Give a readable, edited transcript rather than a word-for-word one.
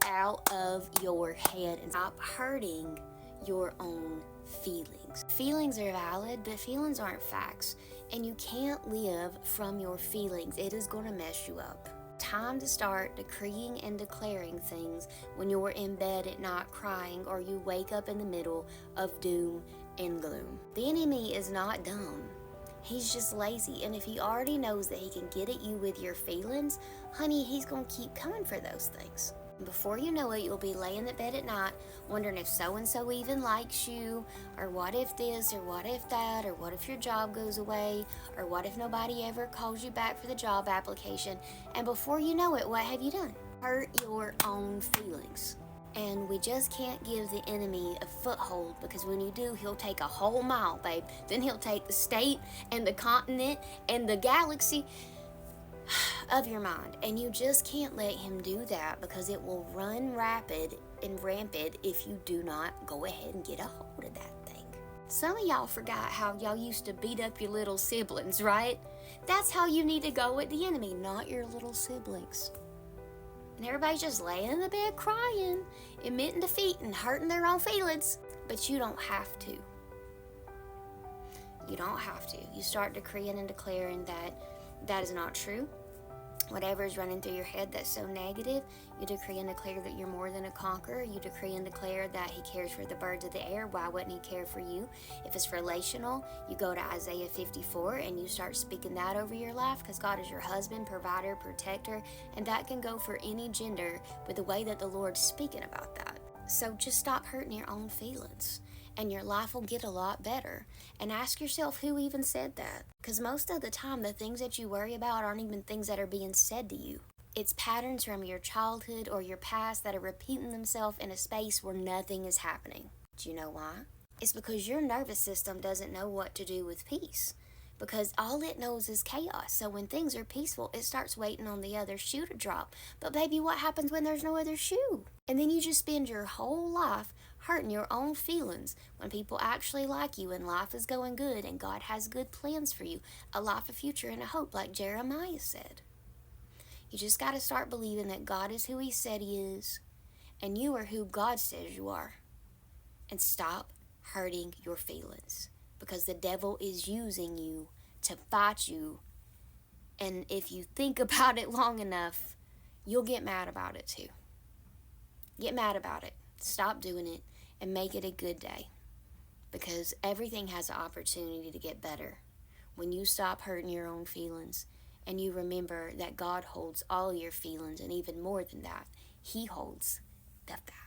out of your head and stop hurting your own feelings. Feelings are valid, but feelings aren't facts. And you can't live from your feelings. It is going to mess you up. Time to start decreeing and declaring things when you're in bed at night crying or you wake up in the middle of doom and gloom. The enemy is not dumb. He's just lazy. And if he already knows that he can get at you with your feelings, honey, he's going to keep coming for those things. Before you know it, you'll be laying in bed at night wondering if so-and-so even likes you, or what if this, or what if that, or what if your job goes away, or what if nobody ever calls you back for the job application. And before you know it, what have you done? Hurt your own feelings. And we just can't give the enemy a foothold, because when you do, he'll take a whole mile, babe. Then he'll take the state and the continent and the galaxy of your mind, and you just can't let him do that, because it will run rapid and rampant if you do not go ahead and get a hold of that thing. Some of y'all forgot how y'all used to beat up your little siblings, right? That's how you need to go with the enemy, not your little siblings. And everybody's just laying in the bed crying, admitting defeat and hurting their own feelings, but you don't have to. You don't have to. You start decreeing and declaring that is not true. Whatever is running through your head that's so negative, you decree and declare that you're more than a conqueror. You decree and declare that he cares for the birds of the air. Why wouldn't he care for you? If it's relational, you go to Isaiah 54 and you start speaking that over your life, because God is your husband, provider, protector, and that can go for any gender with the way that the Lord's speaking about that. So just stop hurting your own feelings, and your life will get a lot better. And ask yourself who even said that. Because most of the time, the things that you worry about aren't even things that are being said to you. It's patterns from your childhood or your past that are repeating themselves in a space where nothing is happening. Do you know why? It's because your nervous system doesn't know what to do with peace. Because all it knows is chaos. So when things are peaceful, it starts waiting on the other shoe to drop. But baby, what happens when there's no other shoe? And then you just spend your whole life hurting your own feelings when people actually like you and life is going good and God has good plans for you. A life, a future, and a hope, like Jeremiah said. You just got to start believing that God is who he said he is, and you are who God says you are. And stop hurting your feelings, because the devil is using you to fight you. And if you think about it long enough, you'll get mad about it too. Get mad about it. Stop doing it and make it a good day, because everything has an opportunity to get better when you stop hurting your own feelings and you remember that God holds all your feelings, and even more than that, he holds the facts.